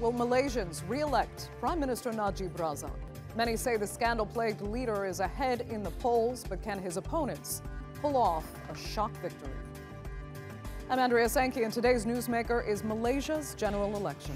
Will Malaysians re-elect Prime Minister Najib Razak? Many say the scandal-plagued leader is ahead in the polls, but can his opponents pull off a shock victory? I'm Andrea Sankey, and today's newsmaker is Malaysia's general election.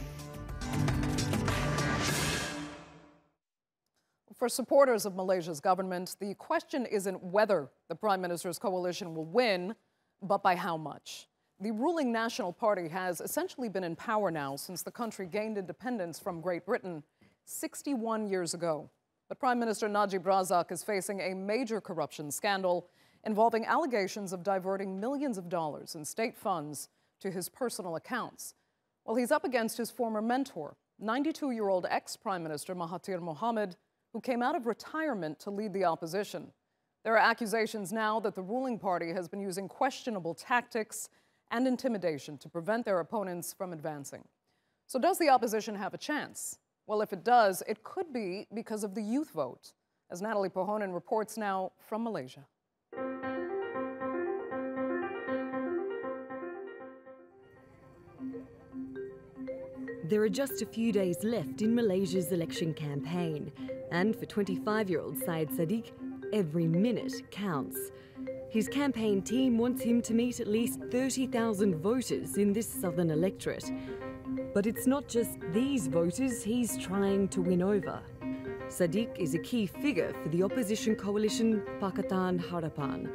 For supporters of Malaysia's government, the question isn't whether the Prime Minister's coalition will win, but by how much. The ruling National Party has essentially been in power now since the country gained independence from Great Britain 61 years ago. But Prime Minister Najib Razak is facing a major corruption scandal involving allegations of diverting millions of dollars in state funds to his personal accounts. Well, he's up against his former mentor, 92-year-old ex-Prime Minister Mahathir Mohamad, who came out of retirement to lead the opposition. There are accusations now that the ruling party has been using questionable tactics and intimidation to prevent their opponents from advancing. So does the opposition have a chance? Well, if it does, it could be because of the youth vote, as Natalie Pohonen reports now from Malaysia. There are just a few days left in Malaysia's election campaign, and for 25-year-old Syed Saddiq, every minute counts. His campaign team wants him to meet at least 30,000 voters in this southern electorate. But it's not just these voters he's trying to win over. Saddiq is a key figure for the opposition coalition Pakatan Harapan,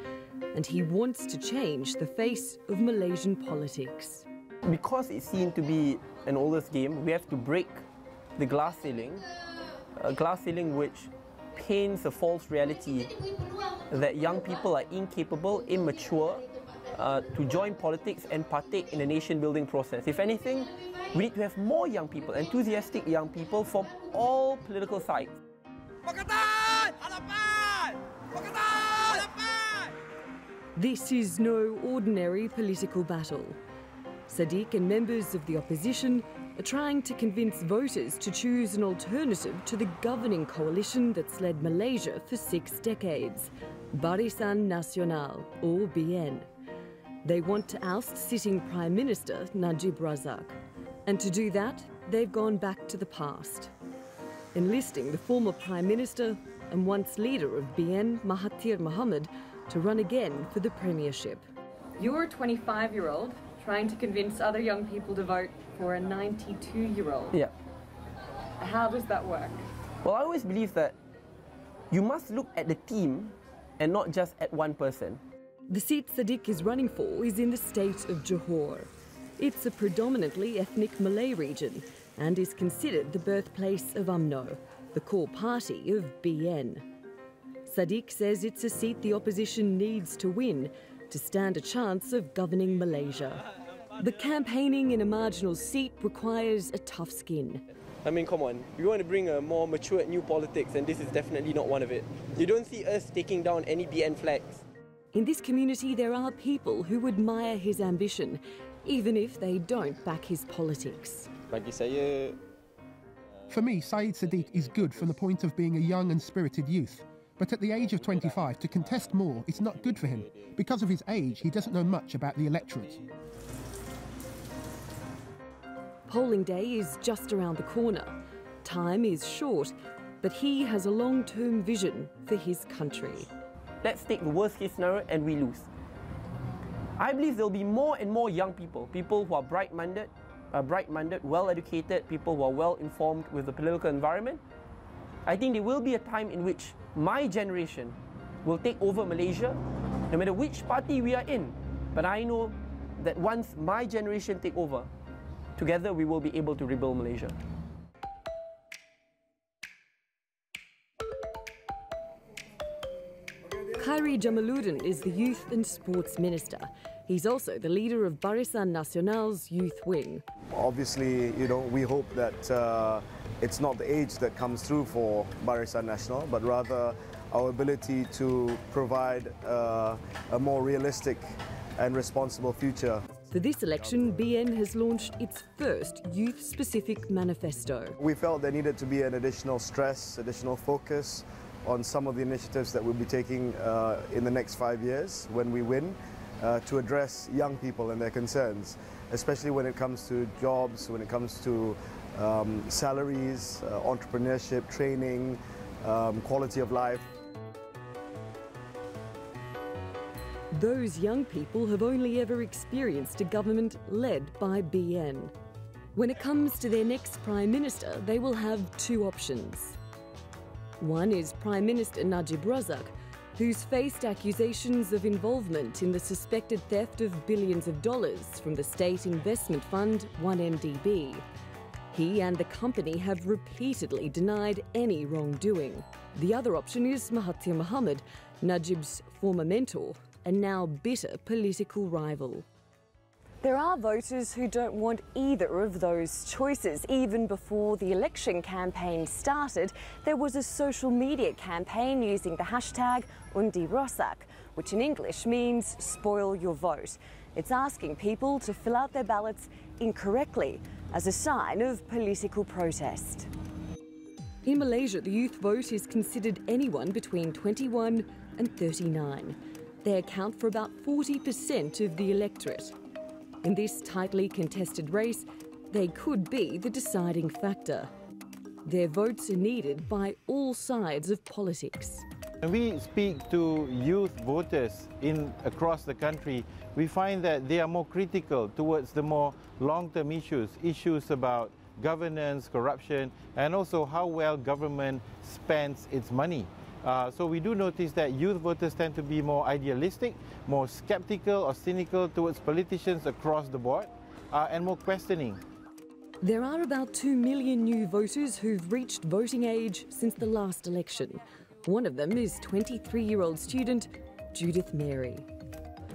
and he wants to change the face of Malaysian politics. Because it's seen to be an oldest game, we have to break the glass ceiling, a glass ceiling which paints a false reality that young people are incapable, immature to join politics and partake in the nation-building process. If anything, we need to have more young people, enthusiastic young people from all political sides. This is no ordinary political battle. Saddiq and members of the opposition are trying to convince voters to choose an alternative to the governing coalition that's led Malaysia for 6 decades, Barisan Nasional, or BN. They want to oust sitting Prime Minister Najib Razak. And to do that, they've gone back to the past, enlisting the former Prime Minister and once leader of BN, Mahathir Mohamad, to run again for the premiership. You're a 25-year-old trying to convince other young people to vote for a 92-year-old. Yeah. How does that work? Well, I always believe that you must look at the team and not just at one person. The seat Saddiq is running for is in the state of Johor. It's a predominantly ethnic Malay region and is considered the birthplace of UMNO, the core party of BN. Saddiq says it's a seat the opposition needs to win to stand a chance of governing Malaysia. But campaigning in a marginal seat requires a tough skin. I mean, come on, we want to bring a more mature new politics, and this is definitely not one of it. You don't see us taking down any BN flags. In this community, there are people who admire his ambition, even if they don't back his politics. For me, Syed Saddiq is good from the point of being a young and spirited youth. But at the age of 25, to contest more, it's not good for him. Because of his age, he doesn't know much about the electorate. Polling day is just around the corner. Time is short, but he has a long-term vision for his country. Let's take the worst-case scenario and we lose. I believe there'll be more and more young people, people who are bright-minded, well-educated, people who are well-informed with the political environment. I think there will be a time in which my generation will take over Malaysia, no matter which party we are in. But I know that once my generation take over, together we will be able to rebuild Malaysia. Khairi Jamaluddin is the Youth and Sports Minister. He's also the leader of Barisan Nasional's youth wing. Obviously, we hope that it's not the age that comes through for Barisan Nasional, but rather our ability to provide a more realistic and responsible future. For this election, BN has launched its first youth-specific manifesto. We felt there needed to be an additional stress, additional focus on some of the initiatives that we'll be taking in the next 5 years when we win to address young people and their concerns, especially when it comes to jobs, when it comes to salaries, entrepreneurship, training, quality of life. Those young people have only ever experienced a government led by BN. When it comes to their next Prime Minister, they will have two options. One is Prime Minister Najib Razak, who's faced accusations of involvement in the suspected theft of billions of dollars from the state investment fund 1MDB. He and the company have repeatedly denied any wrongdoing. The other option is Mahathir Mohamad, Najib's former mentor and now bitter political rival. There are voters who don't want either of those choices. Even before the election campaign started, there was a social media campaign using the hashtag Undi Rosak, which in English means spoil your vote. It's asking people to fill out their ballots incorrectly as a sign of political protest. In Malaysia, the youth vote is considered anyone between 21 and 39. They account for about 40% of the electorate. In this tightly contested race, they could be the deciding factor. Their votes are needed by all sides of politics. When we speak to youth voters across the country, we find that they are more critical towards the more long-term issues about governance, corruption, and also how well government spends its money. So we do notice that youth voters tend to be more idealistic, more skeptical or cynical towards politicians across the board, and more questioning. There are about 2 million new voters who've reached voting age since the last election. One of them is 23-year-old student Judith Mary.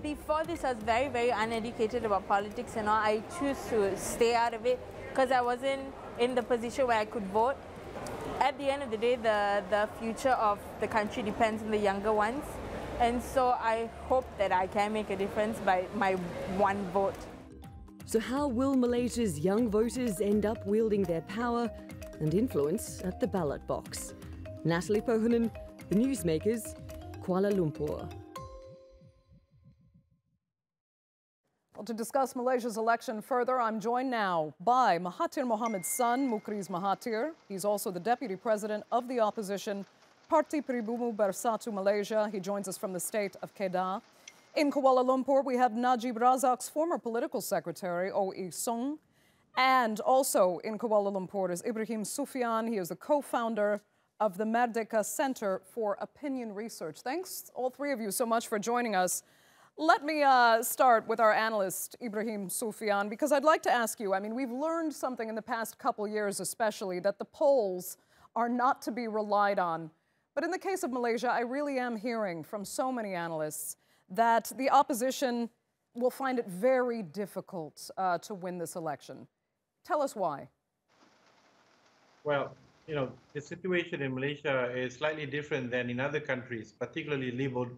Before this, I was very, very uneducated about politics and all. I choose to stay out of it because I wasn't in the position where I could vote. At the end of the day, the future of the country depends on the younger ones. And so I hope that I can make a difference by my one vote. So how will Malaysia's young voters end up wielding their power and influence at the ballot box? Natalie Pohonen, The Newsmakers, Kuala Lumpur. Well, to discuss Malaysia's election further, I'm joined now by Mahathir Mohamad's son, Mukriz Mahathir. He's also the deputy president of the opposition, Parti Peribumu Bersatu Malaysia. He joins us from the state of Kedah. In Kuala Lumpur, we have Najib Razak's former political secretary, O.E. Song. And also in Kuala Lumpur is Ibrahim Sufyan. He is the co-founder of the Merdeka Center for Opinion Research. Thanks, all three of you, so much for joining us. Let me start with our analyst, Ibrahim Sufyan, because I'd like to ask you, I mean, we've learned something in the past couple years especially, that the polls are not to be relied on. But in the case of Malaysia, I really am hearing from so many analysts that the opposition will find it very difficult to win this election. Tell us why. Well, you know, the situation in Malaysia is slightly different than in other countries, particularly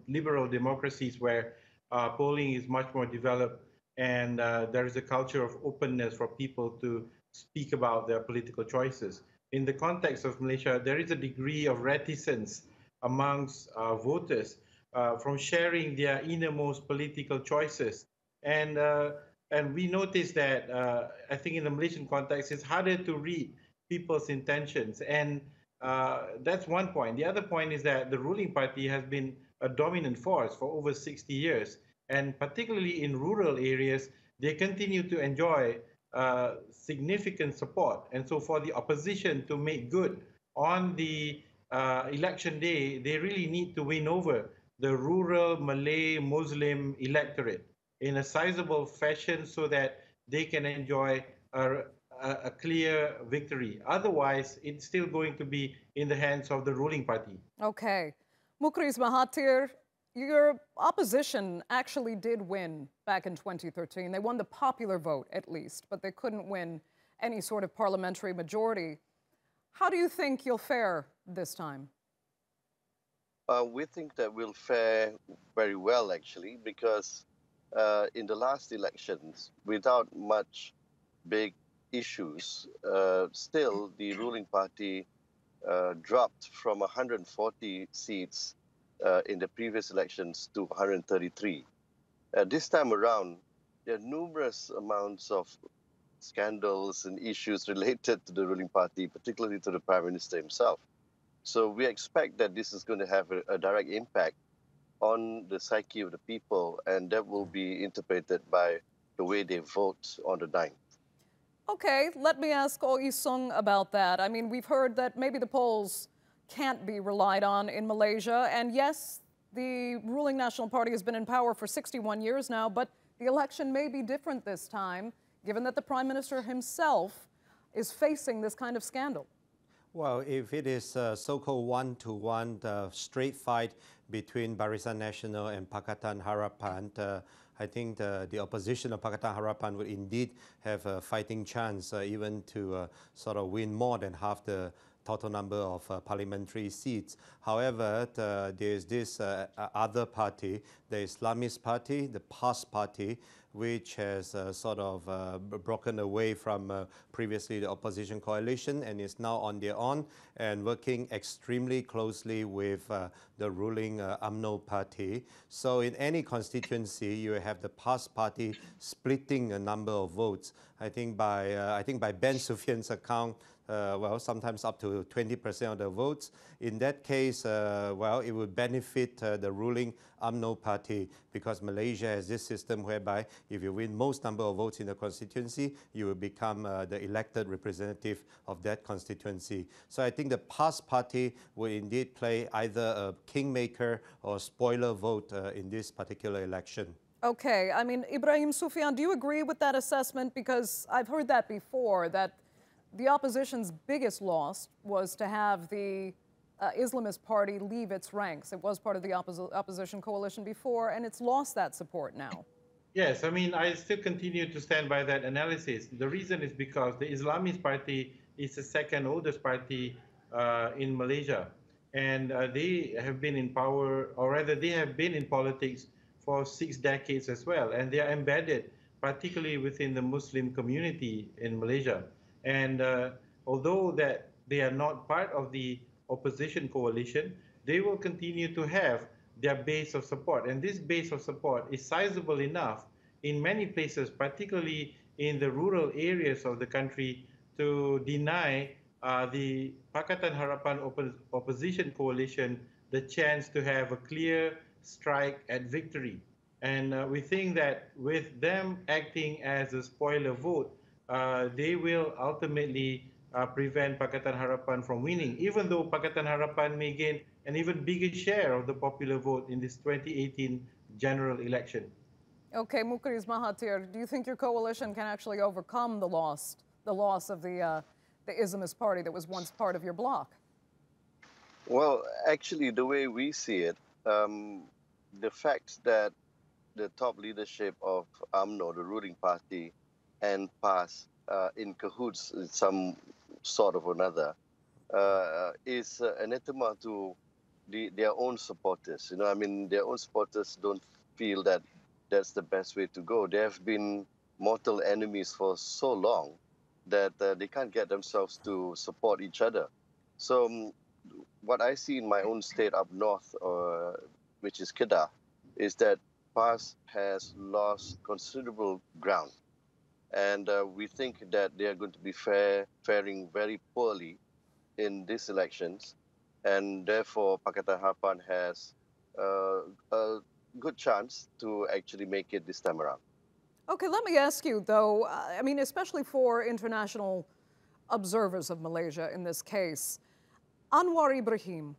liberal democracies where polling is much more developed and there is a culture of openness for people to speak about their political choices. In the context of Malaysia, there is a degree of reticence amongst voters from sharing their innermost political choices. And we notice that, I think in the Malaysian context, it's harder to read people's intentions. And that's one point. The other point is that the ruling party has been a dominant force for over 60 years. And particularly in rural areas, they continue to enjoy significant support. And so for the opposition to make good on the election day, they really need to win over the rural Malay Muslim electorate in a sizable fashion so that they can enjoy a clear victory. Otherwise, it's still going to be in the hands of the ruling party. Okay. Mukriz Mahathir, your opposition actually did win back in 2013. They won the popular vote, at least, but they couldn't win any sort of parliamentary majority. How do you think you'll fare this time? We think that we'll fare very well, actually, because in the last elections, without much big issues, still the ruling party dropped from 140 seats in the previous elections to 133. This time around, there are numerous amounts of scandals and issues related to the ruling party, particularly to the Prime Minister himself. So we expect that this is going to have a direct impact on the psyche of the people, and that will be interpreted by the way they vote on the 9th. Okay, let me ask Oh Isong about that. I mean, we've heard that maybe the polls can't be relied on in Malaysia, and yes, the ruling National Party has been in power for 61 years now, but the election may be different this time, given that the Prime Minister himself is facing this kind of scandal. Well, if it is a so-called one-to-one straight fight between Barisan Nasional and Pakatan Harapan, I think the opposition of Pakatan Harapan would indeed have a fighting chance even to sort of win more than half the total number of parliamentary seats. However, there's this other party, the Islamist party, the PAS party, which has sort of broken away from previously the opposition coalition and is now on their own and working extremely closely with the ruling UMNO party. So in any constituency, you have the PAS party splitting a number of votes. I think by Ben Sufyan's account, well, sometimes up to 20% of the votes. In that case, well, it would benefit the ruling UMNO party, because Malaysia has this system whereby if you win most number of votes in the constituency, you will become the elected representative of that constituency. So I think the PAS party will indeed play either a kingmaker or spoiler vote in this particular election. Okay, I mean, Ibrahim Sufyan, do you agree with that assessment? Because I've heard that before, that the opposition's biggest loss was to have the Islamist party leave its ranks. It was part of the opposition coalition before, and it's lost that support now. Yes, I mean, I still continue to stand by that analysis. The reason is because the Islamist party is the second oldest party in Malaysia. And they have been in power, or rather they have been in politics for 6 decades as well. And they are embedded, particularly within the Muslim community in Malaysia. And although that they are not part of the opposition coalition, they will continue to have their base of support. And this base of support is sizable enough in many places, particularly in the rural areas of the country, to deny the Pakatan Harapan opposition coalition the chance to have a clear strike at victory. And we think that with them acting as a spoiler vote, they will ultimately prevent Pakatan Harapan from winning, even though Pakatan Harapan may gain an even bigger share of the popular vote in this 2018 general election. Okay, Mukriz Mahathir, do you think your coalition can actually overcome the loss of the Islamist party that was once part of your bloc? Well, actually, the way we see it, the fact that the top leadership of UMNO, the ruling party, and PAS in cahoots in some sort of another is anathema to their own supporters. You know, I mean, their own supporters don't feel that that's the best way to go. They have been mortal enemies for so long that they can't get themselves to support each other. So what I see in my own state up north, which is Kedah, is that PAS has lost considerable ground. And we think that they are going to be faring very poorly in these elections. And therefore, Pakatan Harapan has a good chance to actually make it this time around. Okay, let me ask you, though, I mean, especially for international observers of Malaysia in this case, Anwar Ibrahim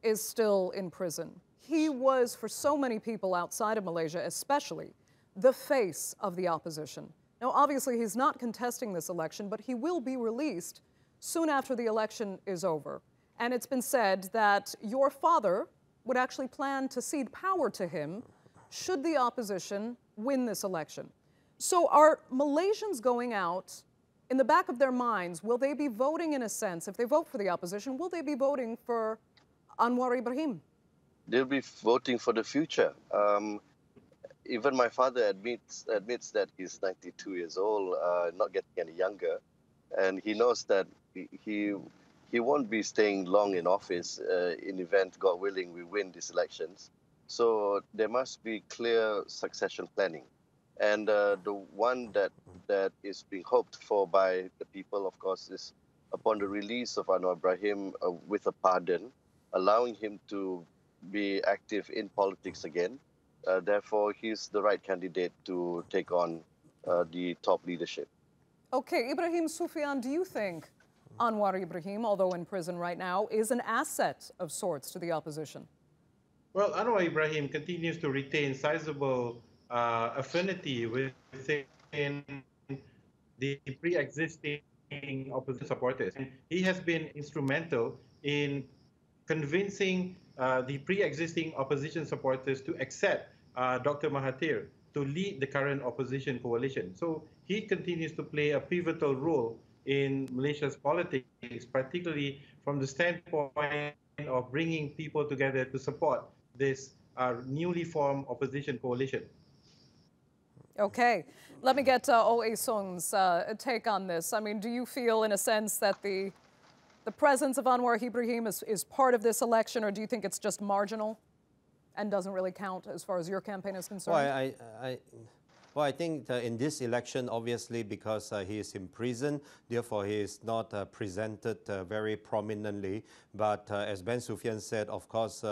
is still in prison. He was, for so many people outside of Malaysia especially, the face of the opposition. Now, obviously, he's not contesting this election, but he will be released soon after the election is over. And it's been said that your father would actually plan to cede power to him should the opposition win this election. So are Malaysians going out, in the back of their minds, will they be voting in a sense, if they vote for the opposition, will they be voting for Anwar Ibrahim? They'll be voting for the future. Even my father admits that he's 92 years old, not getting any younger, and he knows that he won't be staying long in office in event, God willing, we win these elections. So there must be clear succession planning. And the one that is being hoped for by the people, of course, is upon the release of Anwar Ibrahim with a pardon, allowing him to be active in politics again. Therefore, he's the right candidate to take on the top leadership. Okay, Ibrahim Sufyan, do you think Anwar Ibrahim, although in prison right now, is an asset of sorts to the opposition? Well, Anwar Ibrahim continues to retain sizable affinity within the pre-existing opposition supporters. And he has been instrumental in convincing the pre-existing opposition supporters to accept Dr. Mahathir to lead the current opposition coalition. So he continues to play a pivotal role in Malaysia's politics, particularly from the standpoint of bringing people together to support this newly formed opposition coalition. Okay, let me get O.A. Song's take on this. I mean, do you feel, in a sense, that the presence of Anwar Ibrahim is part of this election, or do you think it's just marginal and doesn't really count as far as your campaign is concerned? Well, I think in this election, obviously, because he is in prison, therefore he is not presented very prominently. But as Ben Sufyan said, of course,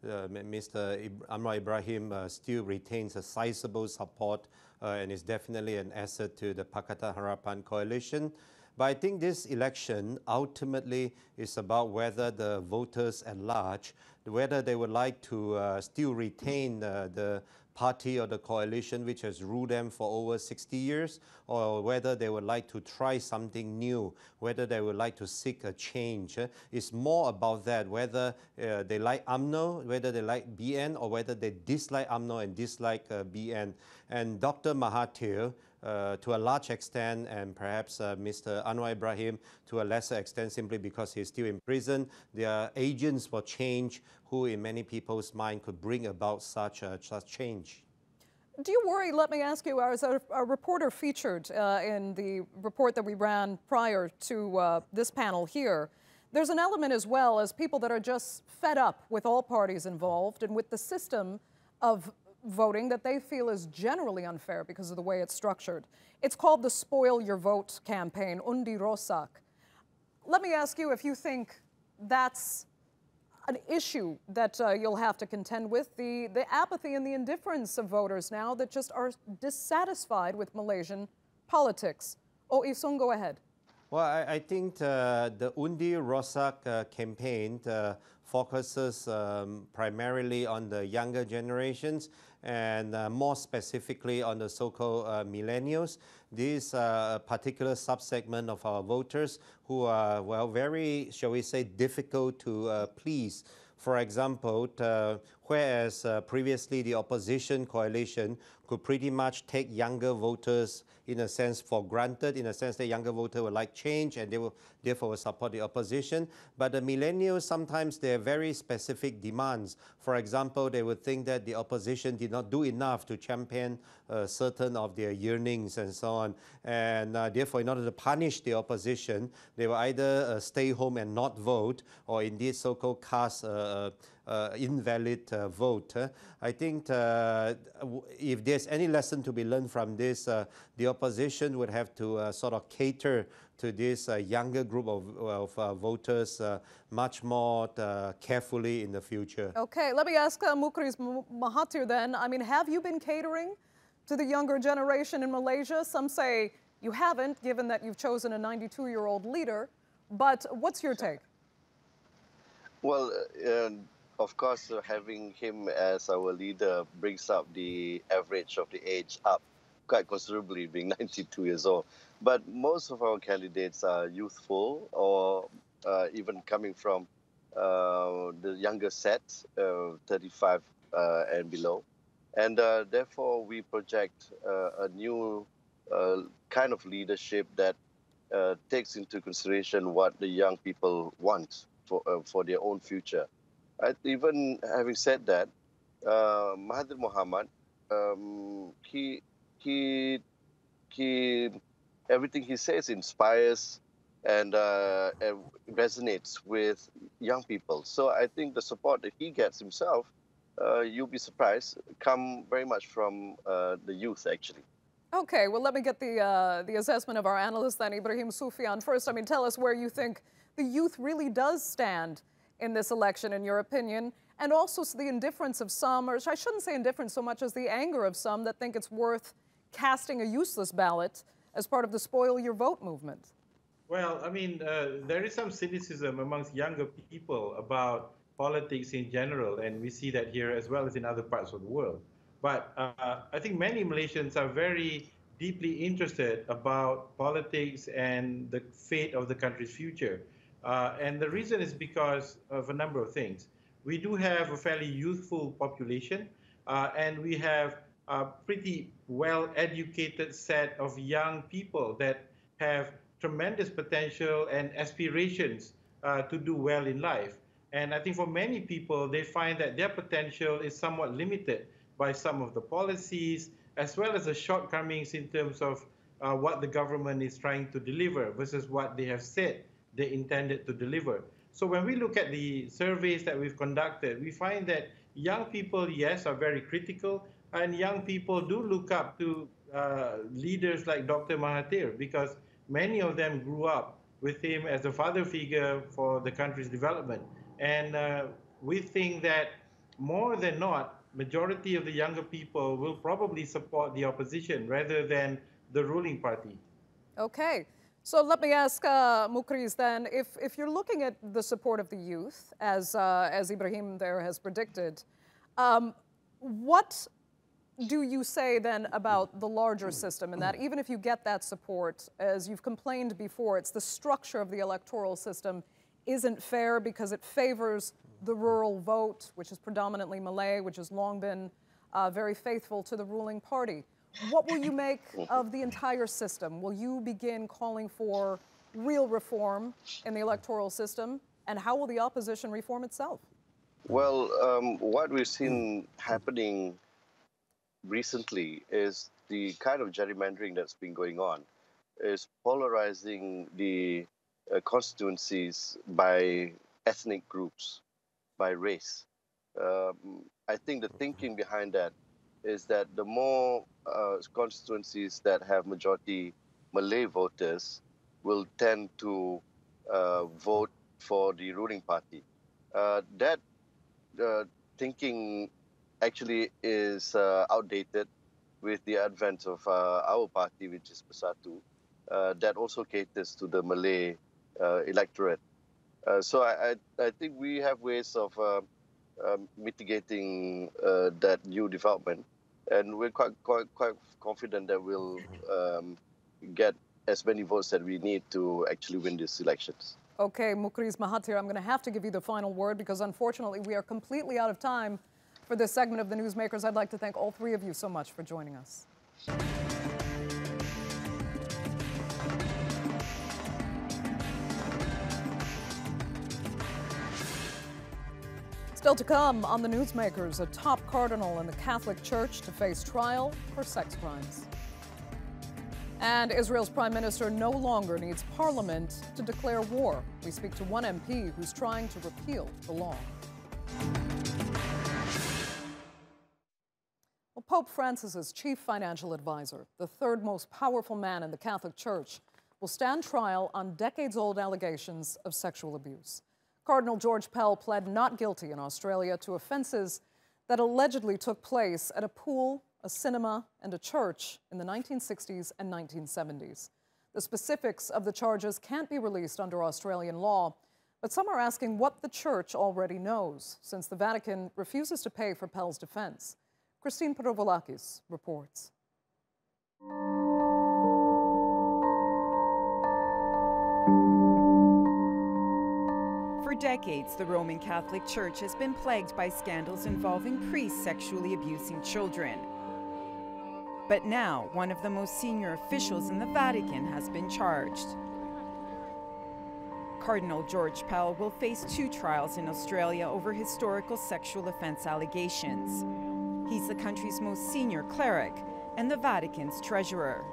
Mr. Anwar Ibrahim still retains a sizable support and is definitely an asset to the Pakatan Harapan coalition. But I think this election ultimately is about whether the voters at large, whether they would like to still retain the party or the coalition which has ruled them for over 60 years, or whether they would like to try something new, whether they would like to seek a change. It's more about that, whether they like UMNO, whether they like BN, or whether they dislike UMNO and dislike BN. And Dr. Mahathir, to a large extent, and perhaps Mr. Anwar Ibrahim to a lesser extent, simply because he's still in prison, they are agents for change who, in many people's mind, could bring about such change. Do you worry, let me ask you, as a reporter featured in the report that we ran prior to this panel here, there's an element as well as people that are just fed up with all parties involved and with the system of voting that they feel is generally unfair because of the way it's structured. It's called the Spoil Your Vote campaign, Undi Rosak. Let me ask you if you think that's an issue that you'll have to contend with, the apathy and the indifference of voters now that just are dissatisfied with Malaysian politics. Oh, Isung, go ahead. Well, I think the Undi Rosak campaign focuses primarily on the younger generations and more specifically on the so-called millennials. This particular subsegment of our voters who are, well, very, shall we say, difficult to please. For example, whereas previously the opposition coalition could pretty much take younger voters in a sense for granted, in a sense that younger voters would like change and they will therefore support the opposition. But the millennials, sometimes they have very specific demands. For example, they would think that the opposition did not do enough to champion certain of their yearnings and so on. And therefore, in order to punish the opposition, they will either stay home and not vote, or indeed so-called cast invalid vote. I think if there's any lesson to be learned from this, the opposition would have to sort of cater to this younger group of voters much more carefully in the future. Okay, let me ask Mukris Mahathir then. I mean, have you been catering to the younger generation in Malaysia? Some say you haven't, given that you've chosen a 92-year-old leader. But what's your take? Well, of course, having him as our leader brings up the average of the age up quite considerably, being 92 years old. But most of our candidates are youthful or even coming from the younger set, 35 and below. And therefore, we project a new kind of leadership that takes into consideration what the young people want for their own future. Even having said that, Mahathir Mohamad, everything he says inspires and resonates with young people. So I think the support that he gets himself, you'll be surprised, come very much from the youth, actually. Okay, well, let me get the assessment of our analyst then, Ibrahim Sufyan. First, I mean, tell us where you think the youth really does stand in this election, in your opinion, and also the indifference of some, or I shouldn't say indifference so much as the anger of some that think it's worth casting a useless ballot as part of the spoil your vote movement. Well, I mean, there is some cynicism amongst younger people about politics in general, and we see that here as well as in other parts of the world. But I think many Malaysians are very deeply interested about politics and the fate of the country's future. And the reason is because of a number of things. We do have a fairly youthful population, and we have a pretty well-educated set of young people that have tremendous potential and aspirations to do well in life. And I think for many people, they find that their potential is somewhat limited by some of the policies, as well as the shortcomings in terms of what the government is trying to deliver versus what they have said they intended to deliver. So when we look at the surveys that we've conducted, we find that young people, yes, are very critical, and young people do look up to leaders like Dr. Mahathir, because many of them grew up with him as a father figure for the country's development. And we think that more than not, majority of the younger people will probably support the opposition rather than the ruling party. Okay. So let me ask Mukriz then, if you're looking at the support of the youth, as Ibrahim there has predicted, what do you say then about the larger system, and that even if you get that support, as you've complained before, it's the structure of the electoral system isn't fair because it favors the rural vote, which is predominantly Malay, which has long been very faithful to the ruling party. What will you make of the entire system? Will you begin calling for real reform in the electoral system? And how will the opposition reform itself? Well, what we've seen happening recently is the kind of gerrymandering that's been going on is polarizing the constituencies by ethnic groups, by race. I think the thinking behind that is that the more constituencies that have majority Malay voters will tend to vote for the ruling party. That thinking actually is outdated with the advent of our party, which is Bersatu, that also caters to the Malay electorate. So I think we have ways of mitigating that new development. And we're quite confident that we'll get as many votes that we need to actually win these elections. Okay, Mukriz Mahathir, I'm going to have to give you the final word because unfortunately we are completely out of time for this segment of the Newsmakers. I'd like to thank all three of you so much for joining us. Still to come on the Newsmakers, a top cardinal in the Catholic Church to face trial for sex crimes. And Israel's Prime Minister no longer needs Parliament to declare war. We speak to one MP who's trying to repeal the law. Well, Pope Francis's chief financial advisor, the third most powerful man in the Catholic Church, will stand trial on decades-old allegations of sexual abuse. Cardinal George Pell pled not guilty in Australia to offenses that allegedly took place at a pool, a cinema, and a church in the 1960s and 1970s. The specifics of the charges can't be released under Australian law, but some are asking what the church already knows, since the Vatican refuses to pay for Pell's defense. Christine Petrovolakis reports. For decades, the Roman Catholic Church has been plagued by scandals involving priests sexually abusing children. But now, one of the most senior officials in the Vatican has been charged. Cardinal George Pell will face 2 trials in Australia over historical sexual offense allegations. He's the country's most senior cleric and the Vatican's treasurer.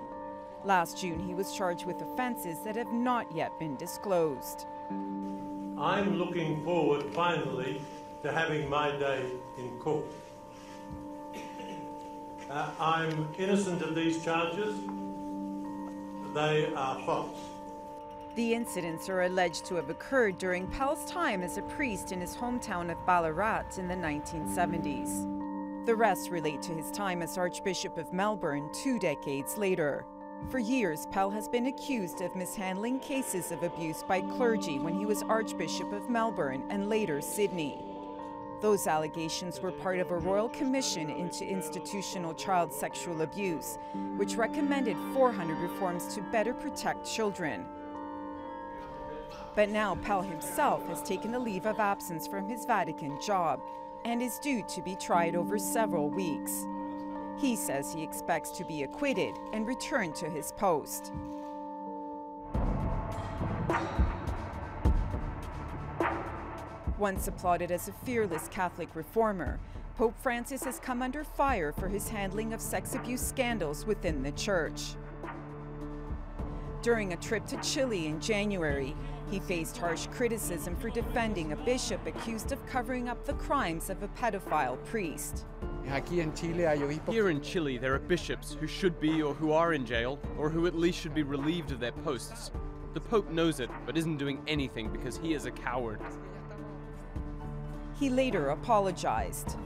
Last June, he was charged with offenses that have not yet been disclosed. I'm looking forward, finally, to having my day in court. I'm innocent of these charges. They are false. The incidents are alleged to have occurred during Pell's time as a priest in his hometown of Ballarat in the 1970s. The rest relate to his time as Archbishop of Melbourne 2 decades later. For years, Pell has been accused of mishandling cases of abuse by clergy when he was Archbishop of Melbourne and later Sydney. Those allegations were part of a royal commission into institutional child sexual abuse, which recommended 400 reforms to better protect children. But now Pell himself has taken a leave of absence from his Vatican job and is due to be tried over several weeks. He says he expects to be acquitted and return to his post. Once applauded as a fearless Catholic reformer, Pope Francis has come under fire for his handling of sex abuse scandals within the Church. During a trip to Chile in January, he faced harsh criticism for defending a bishop accused of covering up the crimes of a pedophile priest. Here in Chile, there are bishops who should be or who are in jail, or who at least should be relieved of their posts. The Pope knows it, but isn't doing anything because he is a coward. He later apologized.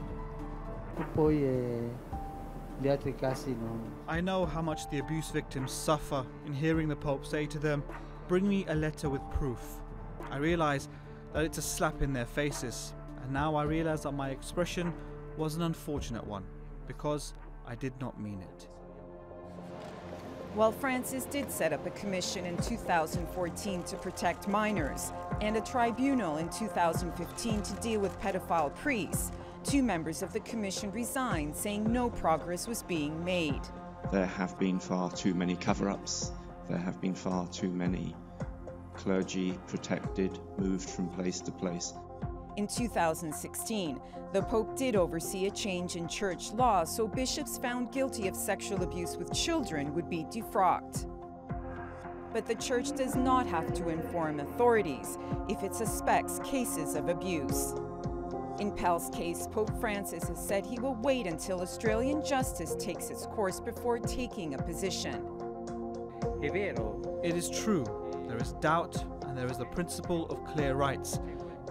I know how much the abuse victims suffer in hearing the Pope say to them, "Bring me a letter with proof." I realize that it's a slap in their faces, and now I realize that my expression was an unfortunate one, because I did not mean it. While Francis did set up a commission in 2014 to protect minors and a tribunal in 2015 to deal with pedophile priests, 2 members of the commission resigned, saying no progress was being made. There have been far too many cover-ups. There have been far too many clergy protected, moved from place to place. In 2016, the Pope did oversee a change in church law so bishops found guilty of sexual abuse with children would be defrocked. But the Church does not have to inform authorities if it suspects cases of abuse. In Pell's case, Pope Francis has said he will wait until Australian justice takes its course before taking a position. It is true, there is doubt and there is the principle of clear rights.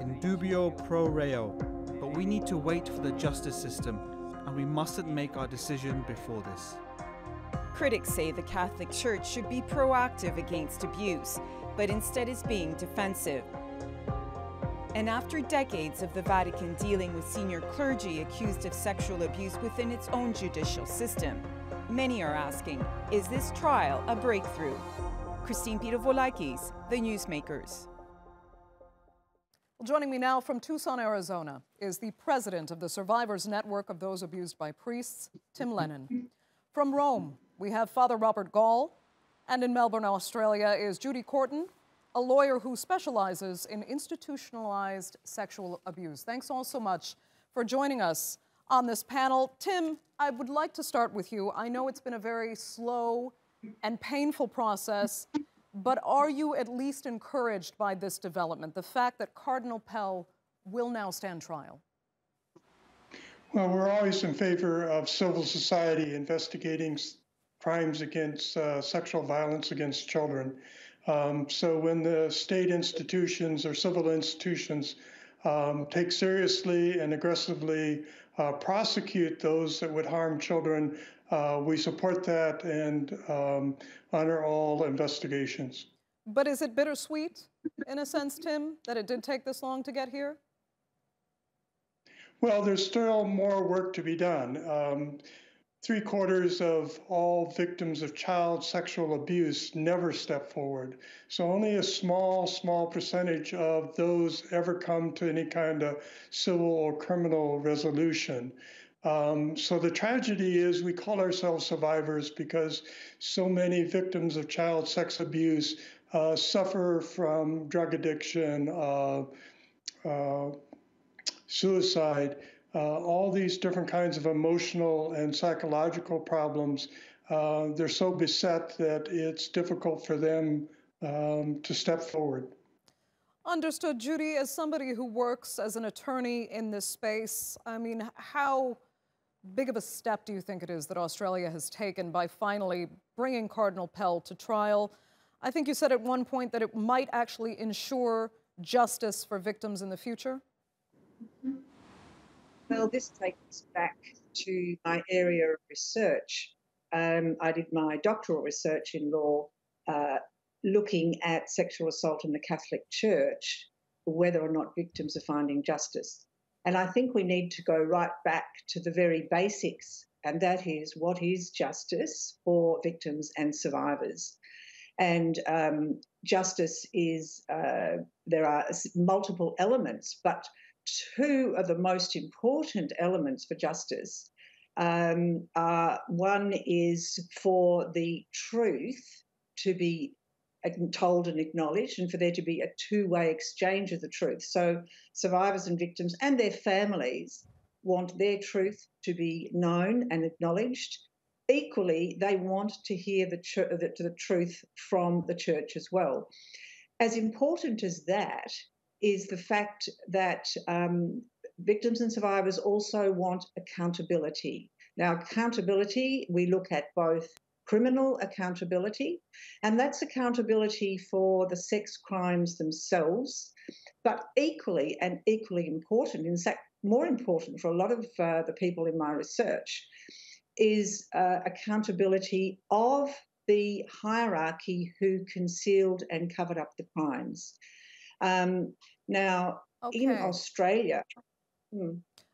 In dubio pro reo, but we need to wait for the justice system, and we mustn't make our decision before this. Critics say the Catholic Church should be proactive against abuse, but instead is being defensive. And after decades of the Vatican dealing with senior clergy accused of sexual abuse within its own judicial system, many are asking, is this trial a breakthrough? Christine Pirovolakis, The Newsmakers. Well, joining me now from Tucson, Arizona, is the president of the Survivors Network of Those Abused by Priests, Tim Lennon. From Rome, we have Father Robert Gall, and in Melbourne, Australia, is Judy Corton, a lawyer who specializes in institutionalized sexual abuse. Thanks all so much for joining us on this panel. Tim, I would like to start with you. I know it's been a very slow and painful process, but are you at least encouraged by this development, the fact that Cardinal Pell will now stand trial? Well, we're always in favor of civil society investigating crimes against sexual violence against children. So when the state institutions or civil institutions take seriously and aggressively prosecute those that would harm children, we support that and honor all investigations. But is it bittersweet, in a sense, Tim, that it did take this long to get here? Well, there's still more work to be done. 3/4 of all victims of child sexual abuse never step forward. So only a small percentage of those ever come to any kind of civil or criminal resolution. So the tragedy is we call ourselves survivors because so many victims of child sex abuse suffer from drug addiction, suicide, all these different kinds of emotional and psychological problems. They're so beset that it's difficult for them to step forward. Understood. Judy, as somebody who works as an attorney in this space, I mean, how big of a step do you think it is that Australia has taken by finally bringing Cardinal Pell to trial? I think you said at one point that it might actually ensure justice for victims in the future. Well, this takes us back to my area of research. I did my doctoral research in law looking at sexual assault in the Catholic Church, whether or not victims are finding justice. And I think we need to go right back to the very basics, and that is, what is justice for victims and survivors? And justice is, there are multiple elements, but two of the most important elements for justice are, one is for the truth to be told and acknowledged, and for there to be a two-way exchange of the truth. So survivors and victims and their families want their truth to be known and acknowledged. Equally, they want to hear the truth from the church as well. As important as that is the fact that victims and survivors also want accountability. Now, accountability, we look at both criminal accountability, and that's accountability for the sex crimes themselves, but equally important, in fact, more important for a lot of the people in my research, is accountability of the hierarchy who concealed and covered up the crimes. Now, in Australia...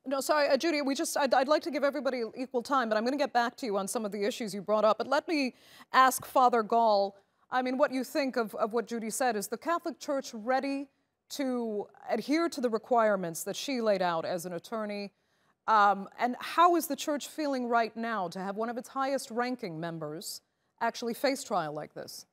No, sorry, Judy, I'd like to give everybody equal time, but I'm going to get back to you on some of the issues you brought up. But let me ask Father Gall, I mean, what you think of what Judy said. Is the Catholic Church ready to adhere to the requirements that she laid out as an attorney? And how is the Church feeling right now to have one of its highest-ranking members actually face trial like this?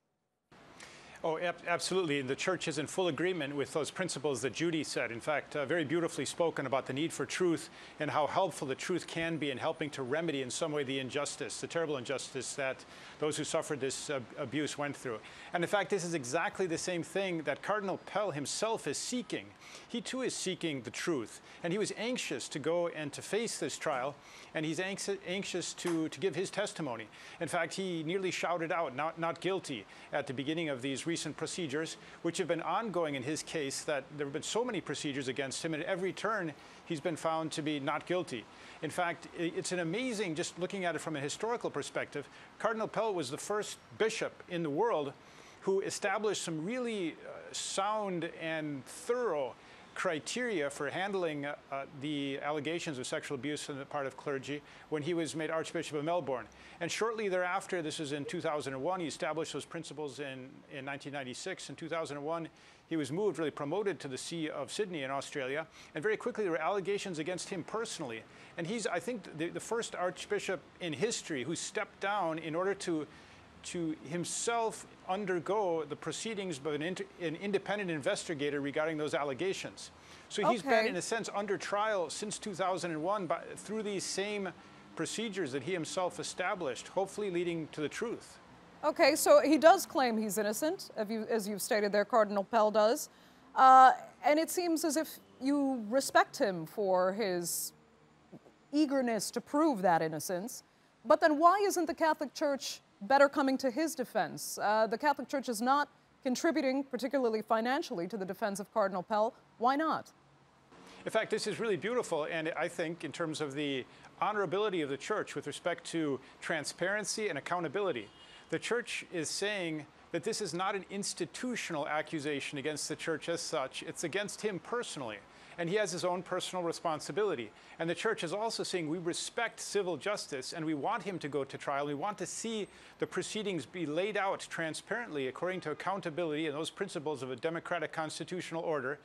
Oh, absolutely. The Church is in full agreement with those principles that Judy said. In fact, very beautifully spoken about the need for truth and how helpful the truth can be in helping to remedy in some way the injustice, the terrible injustice that those who suffered this abuse went through. And in fact, this is exactly the same thing that Cardinal Pell himself is seeking. He too is seeking the truth, and he was anxious to go and to face this trial, and he's anxious to give his testimony. In fact, he nearly shouted out, not guilty, at the beginning of these recent procedures, which have been ongoing in his case, that there have been so many procedures against him, and at every turn he's been found to be not guilty. In fact, it's an amazing, just looking at it from a historical perspective, Cardinal Pell was the first bishop in the world who established some really sound and thorough criteria for handling the allegations of sexual abuse on the part of clergy when he was made Archbishop of Melbourne. And shortly thereafter, this was in 2001, he established those principles in 1996. In 2001, he was moved, really promoted to the See of Sydney in Australia, and very quickly there were allegations against him personally. And he's, I think, the first archbishop in history who stepped down in order to himself undergo the proceedings by an independent investigator regarding those allegations. So he's been, in a sense, under trial since 2001 through these same procedures that he himself established, hopefully leading to the truth. Okay, so he does claim he's innocent, as you've stated there, Cardinal Pell does. And it seems as if you respect him for his eagerness to prove that innocence. But then why isn't the Catholic Church better coming to his defense? The Catholic Church is not contributing, particularly financially, to the defense of Cardinal Pell. Why not? In fact, this is really beautiful, and I think in terms of the honorability of the Church with respect to transparency and accountability, the Church is saying that this is not an institutional accusation against the Church as such. It's against him personally, and he has his own personal responsibility. And the Church is also saying we respect civil justice, and we want him to go to trial. We want to see the proceedings be laid out transparently according to accountability and those principles of a democratic constitutional order.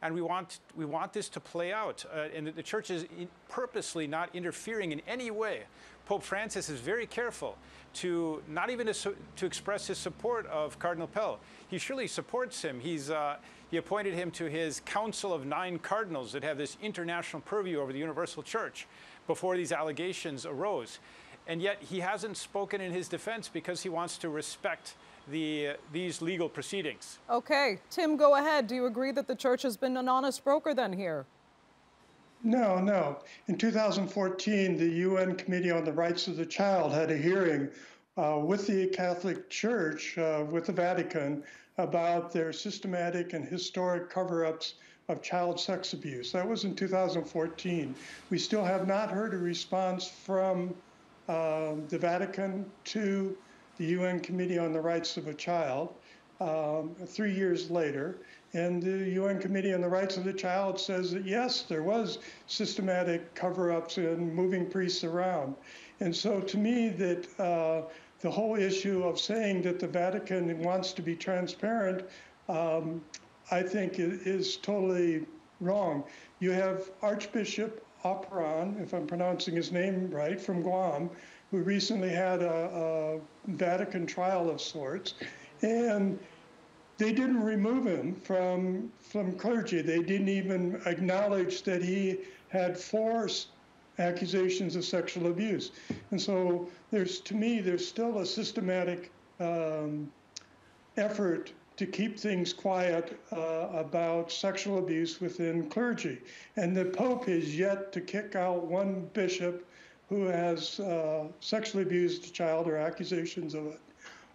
And we want this to play out. And the Church is purposely not interfering in any way. Pope Francis is very careful to not even to express his support of Cardinal Pell. He surely supports him. He appointed him to his Council of 9 Cardinals that have this international purview over the Universal Church before these allegations arose. And yet he hasn't spoken in his defense because he wants to respect these legal proceedings. Okay, Tim, go ahead. Do you agree that the Church has been an honest broker then here? No, no. In 2014, the UN Committee on the Rights of the Child had a hearing with the Catholic Church, with the Vatican, about their systematic and historic cover-ups of child sex abuse. That was in 2014. We still have not heard a response from the Vatican to the UN Committee on the Rights of a Child 3 years later. And the UN Committee on the Rights of the Child says that, yes, there was systematic cover-ups and moving priests around. And so to me, that the whole issue of saying that the Vatican wants to be transparent, I think is totally wrong. You have Archbishop Operon, if I'm pronouncing his name right, from Guam, who recently had a Vatican trial of sorts. And they didn't remove him from clergy. They didn't even acknowledge that he had 4 accusations of sexual abuse. And so to me, there's still a systematic effort to keep things quiet about sexual abuse within clergy. And the Pope has yet to kick out one bishop who has sexually abused a child or accusations of it,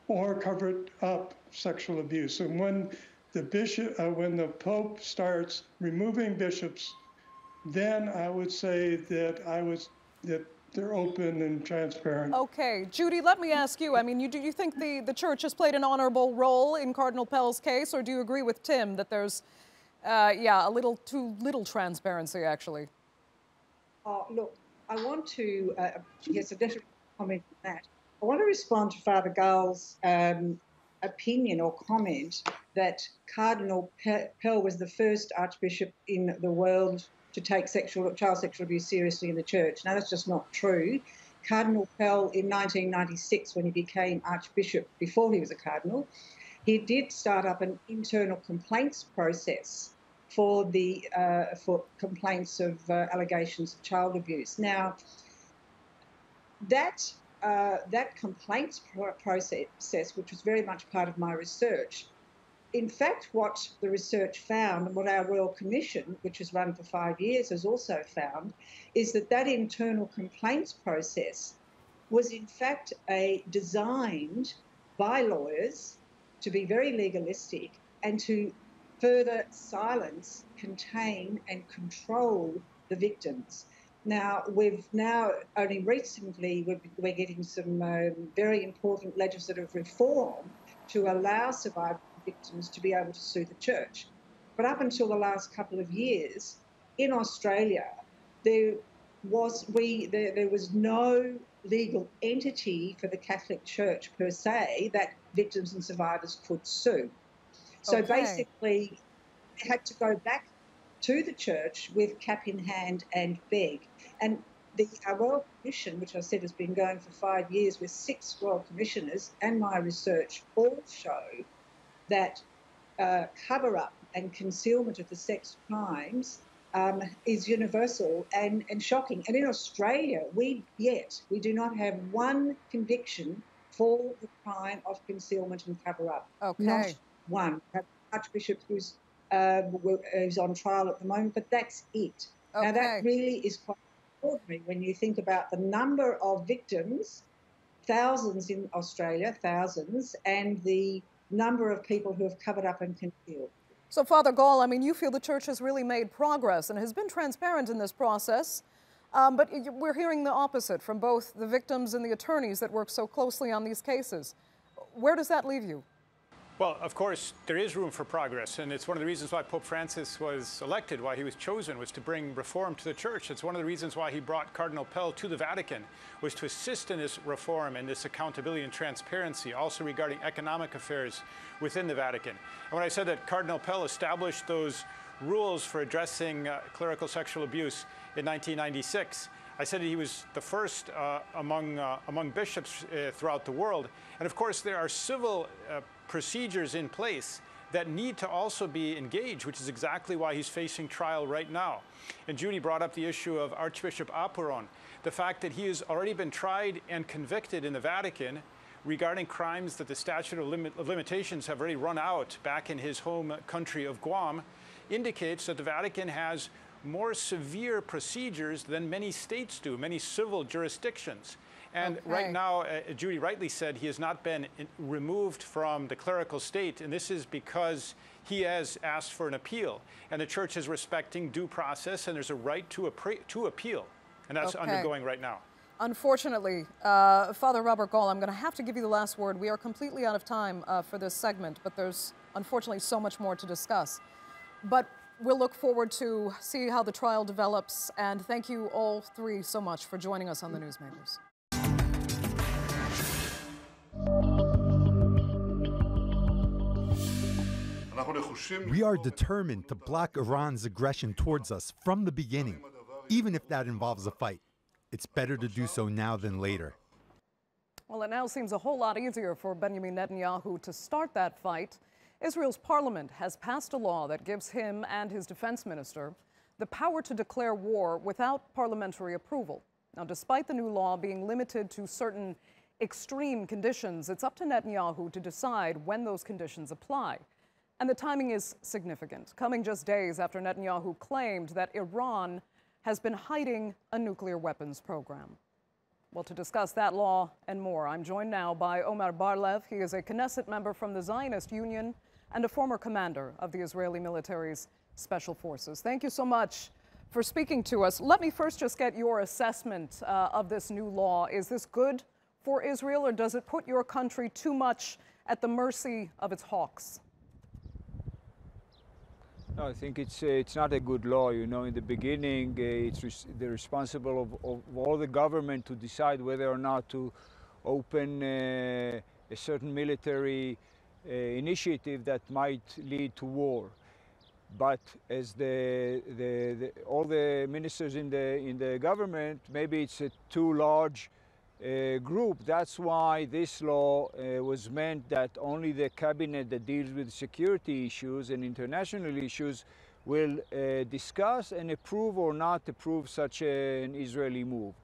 or covered up sexual abuse. And when the Pope starts removing bishops, then I would say that they're open and transparent. Okay, Judy, let me ask you. I mean, do you think the church has played an honorable role in Cardinal Pell's case, or do you agree with Tim that there's, a little too little transparency, actually? Look, I want to, yes, a different comment on that. I want to respond to Father Gall's opinion or comment that Cardinal Pell was the first archbishop in the world to take child sexual abuse seriously in the church. Now, that's just not true. Cardinal Pell, in 1996, when he became archbishop, before he was a cardinal, he did start up an internal complaints process for complaints of allegations of child abuse. Now, that complaints process, which was very much part of my research, in fact, what the research found, and what our Royal Commission, which has run for 5 years, has also found, is that internal complaints process was in fact designed by lawyers to be very legalistic and to further silence, contain and control the victims. Now, only recently, we're getting some very important legislative reform to allow survivor victims to be able to sue the church. But up until the last couple of years, in Australia, there was no legal entity for the Catholic Church per se that victims and survivors could sue. So basically, they had to go back to the church with cap in hand and beg. And our Royal Commission, which I said has been going for 5 years with 6 Royal Commissioners, and my research all show that cover-up and concealment of the sex crimes is universal and shocking. And in Australia, we do not have one conviction for the crime of concealment and cover-up. Okay. Not one. We have an Archbishop who's on trial at the moment, but that's it. Okay. Now, that really is quite extraordinary when you think about the number of victims, thousands in Australia, and the number of people who have covered up and concealed. So, Father Gall, I mean, you feel the church has really made progress and has been transparent in this process, but we're hearing the opposite from both the victims and the attorneys that work so closely on these cases. Where does that leave you? Well, of course, there is room for progress, and it's one of the reasons why Pope Francis was elected, why he was chosen, was to bring reform to the church. It's one of the reasons why he brought Cardinal Pell to the Vatican, was to assist in this reform and this accountability and transparency, also regarding economic affairs within the Vatican. And when I said that Cardinal Pell established those rules for addressing clerical sexual abuse in 1996, I said that he was the first among bishops throughout the world. And of course, there are civil procedures in place that need to also be engaged, which is exactly why he's facing trial right now. And Judy brought up the issue of Archbishop Operon, the fact that he has already been tried and convicted in the Vatican regarding crimes that the statute of limitations have already run out back in his home country of Guam, indicates that the Vatican has more severe procedures than many states do, many civil jurisdictions. And right now, Judy rightly said, he has not been removed from the clerical state, and this is because he has asked for an appeal. And the church is respecting due process, and there's a right to appeal, and that's undergoing right now. Unfortunately, Father Robert Gall, I'm going to have to give you the last word. We are completely out of time for this segment, but there's unfortunately so much more to discuss. But we'll look forward to see how the trial develops, and thank you all three so much for joining us on the Newsmakers. We are determined to block Iran's aggression towards us from the beginning, even if that involves a fight. It's better to do so now than later. Well, it now seems a whole lot easier for Benjamin Netanyahu to start that fight. Israel's parliament has passed a law that gives him and his defense minister the power to declare war without parliamentary approval. Now, despite the new law being limited to certain extreme conditions, it's up to Netanyahu to decide when those conditions apply. And the timing is significant, coming just days after Netanyahu claimed that Iran has been hiding a nuclear weapons program. Well, to discuss that law and more, I'm joined now by Omar Bar-Lev. He is a Knesset member from the Zionist Union and a former commander of the Israeli military's special forces. Thank you so much for speaking to us. Let me first just get your assessment of this new law. Is this good for Israel, or does it put your country too much at the mercy of its hawks? No, I think it's not a good law. You know, in the beginning, it's the responsible of all the government to decide whether or not to open a certain military initiative that might lead to war. But as all the ministers in the government, maybe it's a too large group. That's why this law was meant that only the cabinet that deals with security issues and international issues will discuss and approve or not approve such an Israeli move.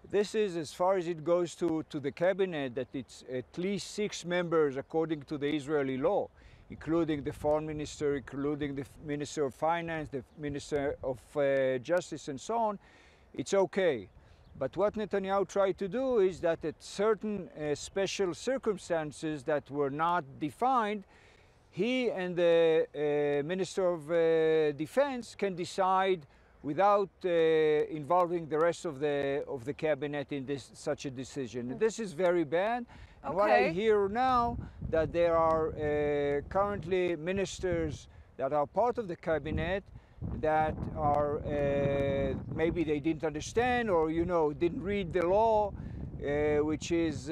This is, as far as it goes to the cabinet, that it's at least 6 members according to the Israeli law, including the foreign minister, including the minister of finance, the minister of justice, and so on. It's okay. But what Netanyahu tried to do is that at certain special circumstances that were not defined, he and the Minister of Defense can decide without involving the rest of the cabinet in such a decision. And this is very bad. And what I hear now, that there are currently ministers that are part of the cabinet that are maybe they didn't understand, or didn't read the law, which is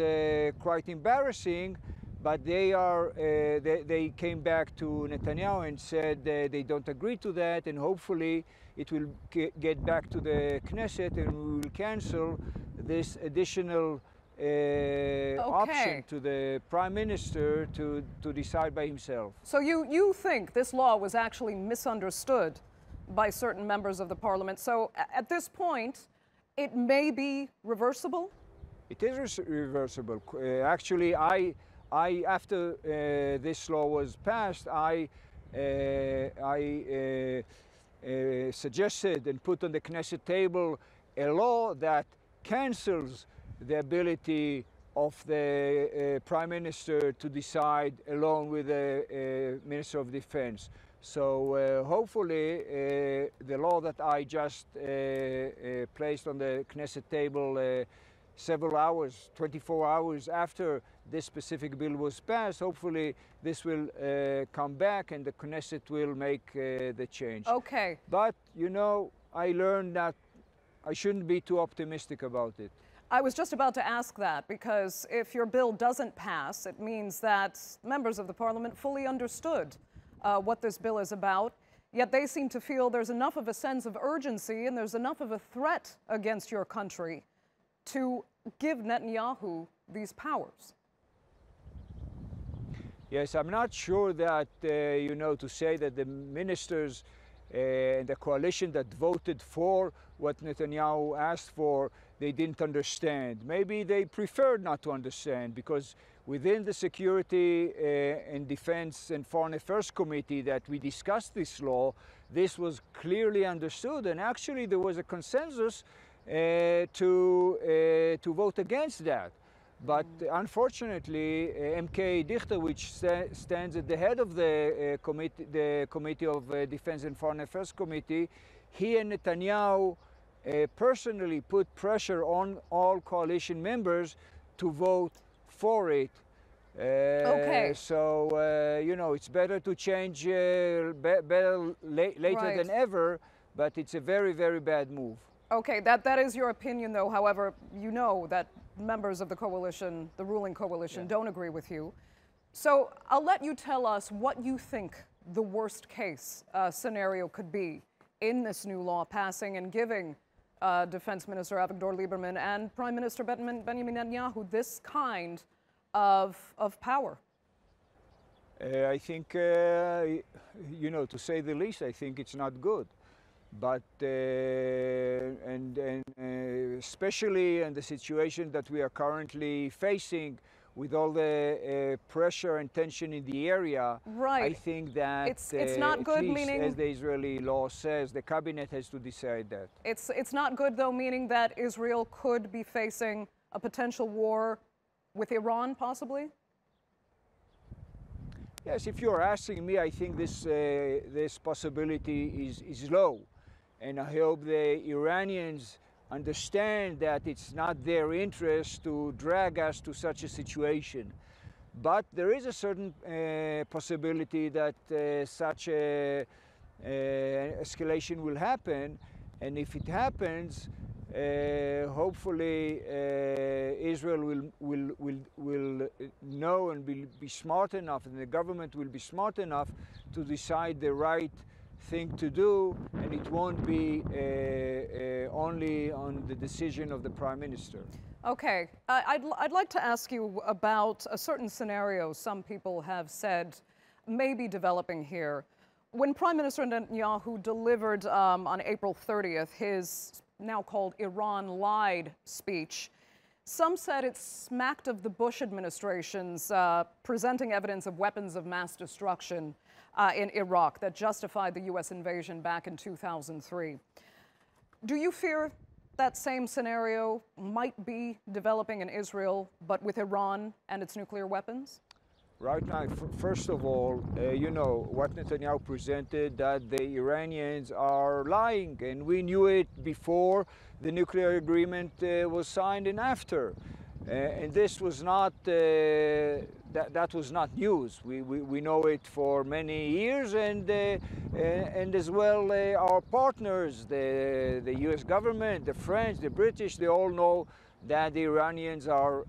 quite embarrassing. But they came back to Netanyahu and said they don't agree to that, and hopefully it will get back to the Knesset and we will cancel this additional option to the Prime Minister to decide by himself. So you think this law was actually misunderstood by certain members of the parliament. So at this point, it may be reversible? It is reversible. Actually, I after this law was passed, I suggested and put on the Knesset table a law that cancels the ability of the Prime Minister to decide along with the Minister of Defense. So hopefully the law that I just placed on the Knesset table several hours, 24 hours after this specific bill was passed, hopefully this will come back and the Knesset will make the change. Okay. But, I learned that I shouldn't be too optimistic about it. I was just about to ask that, because if your bill doesn't pass, it means that members of the parliament fully understood what this bill is about, yet they seem to feel there's enough of a sense of urgency and there's enough of a threat against your country to give Netanyahu these powers. Yes, I'm not sure that, to say that the ministers and the coalition that voted for what Netanyahu asked for, they didn't understand. Maybe they preferred not to understand, because within the Security and Defense and Foreign Affairs Committee that we discussed this law, this was clearly understood, and actually there was a consensus to vote against that. But unfortunately, MK Dichter, which stands at the head of the Committee of Defense and Foreign Affairs Committee, he and Netanyahu personally put pressure on all coalition members to vote for it. Okay. So, you know, it's better to change better later than ever, but it's a very, very bad move. Okay, that is your opinion, though. However, you know that members of the coalition, the ruling coalition, don't agree with you. So I'll let you tell us what you think the worst case scenario could be in this new law passing and giving Defense Minister Avigdor Lieberman and Prime Minister Benjamin Netanyahu this kind of power. I think, you know, to say the least, I think it's not good. But especially in the situation that we are currently facing with all the pressure and tension in the area, I think that it's not good, meaning, as the Israeli law says, the cabinet has to decide that. It's not good, though, meaning that Israel could be facing a potential war with Iran, possibly? Yes, if you're asking me, I think this possibility is low. And I hope the Iranians understand that it's not their interest to drag us to such a situation. But there is a certain possibility that such a escalation will happen. And if it happens, hopefully Israel will know and be smart enough, and the government will be smart enough to decide the right thing to do, and it won't be only on the decision of the Prime Minister. Okay, I'd like to ask you about a certain scenario some people have said may be developing here. When Prime Minister Netanyahu delivered on April 30th his now called Iran Lied speech, some said it smacked of the Bush administration's presenting evidence of weapons of mass destruction in Iraq that justified the U.S. invasion back in 2003. Do you fear that same scenario might be developing in Israel, but with Iran and its nuclear weapons? Right now, first of all, you know, what Netanyahu presented, that the Iranians are lying, and we knew it before the nuclear agreement was signed and after. And this was not, that was not news. We know it for many years, and as well our partners, the US government, the French, the British, they all know that the Iranians are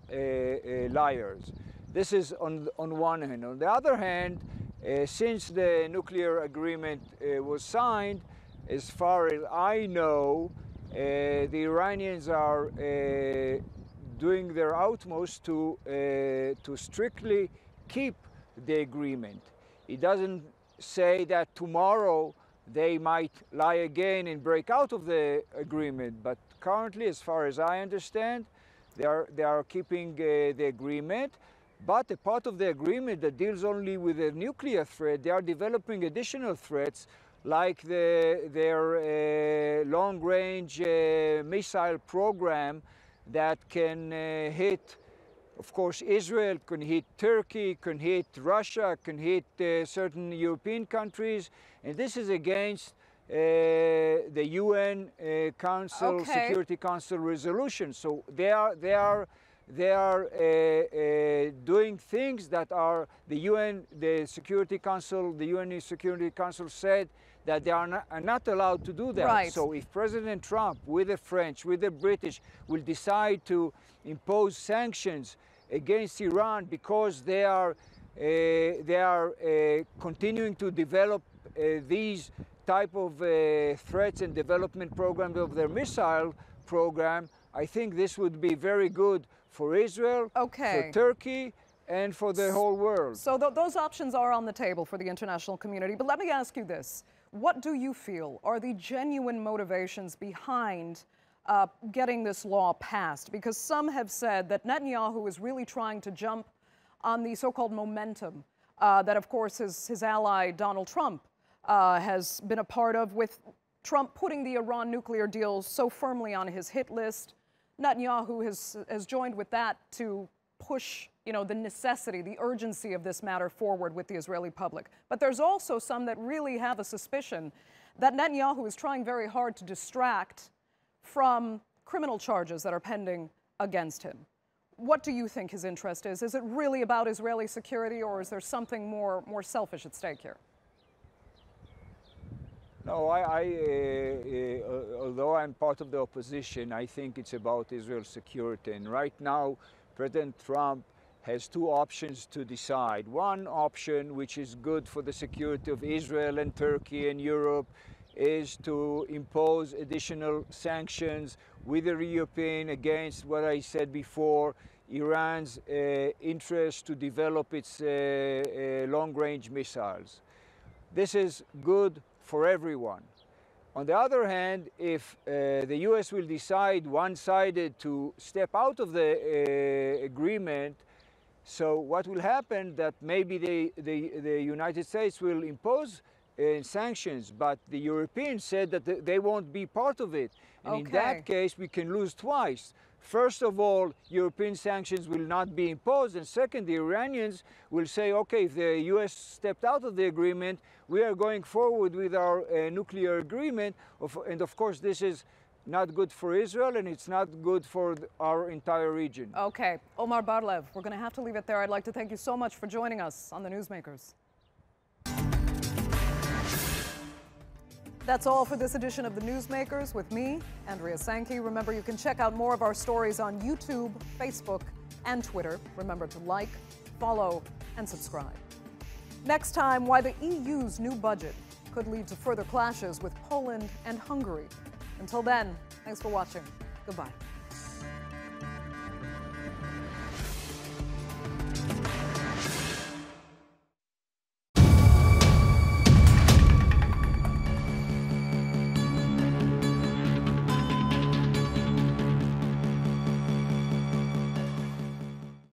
liars. This is on one hand. On the other hand, since the nuclear agreement was signed, as far as I know, the Iranians are doing their utmost to strictly keep the agreement. It doesn't say that tomorrow they might lie again and break out of the agreement, but currently, as far as I understand, they are keeping the agreement. But a part of the agreement that deals only with the nuclear threat, they are developing additional threats like their long-range missile program that can hit, of course, Israel, can hit Turkey, can hit Russia, can hit certain European countries. And this is against the UN Security Council resolution. So they are doing things that are the Security Council, the UN Security Council said that they are not allowed to do that. Right. So if President Trump, with the French, with the British, will decide to impose sanctions against Iran because they are continuing to develop these type of threats and development programs of their missile program, I think this would be very good for Israel, for Turkey, and for the whole world. So those options are on the table for the international community. But let me ask you this. What do you feel are the genuine motivations behind getting this law passed? Because some have said that Netanyahu is really trying to jump on the so-called momentum that, of course, his ally Donald Trump has been a part of, with Trump putting the Iran nuclear deal so firmly on his hit list. Netanyahu has joined with that to push, the necessity, the urgency of this matter forward with the Israeli public. But there's also some that really have a suspicion that Netanyahu is trying very hard to distract from criminal charges that are pending against him. What do you think his interest is? Is it really about Israeli security, or is there something more selfish at stake here? No, although I'm part of the opposition, I think it's about Israel's security. And right now, President Trump has two options to decide. One option, which is good for the security of Israel and Turkey and Europe, is to impose additional sanctions with the European against what I said before, Iran's interest to develop its long-range missiles. This is good for everyone. On the other hand, if the US will decide one-sided to step out of the agreement, so what will happen that maybe the United States will impose sanctions, but the Europeans said that they won't be part of it. And in that case, we can lose twice. First of all, European sanctions will not be imposed, and second, the Iranians will say, okay, if the US stepped out of the agreement, we are going forward with our nuclear agreement, and of course this is not good for Israel, and it's not good for our entire region. Okay, Omar Barlev, we're going to have to leave it there. I'd like to thank you so much for joining us on the Newsmakers. That's all for this edition of the Newsmakers with me, Andrea Sankey. Remember, you can check out more of our stories on YouTube, Facebook, and Twitter. Remember to like, follow, and subscribe. Next time, why the EU's new budget could lead to further clashes with Poland and Hungary. Until then, thanks for watching. Goodbye.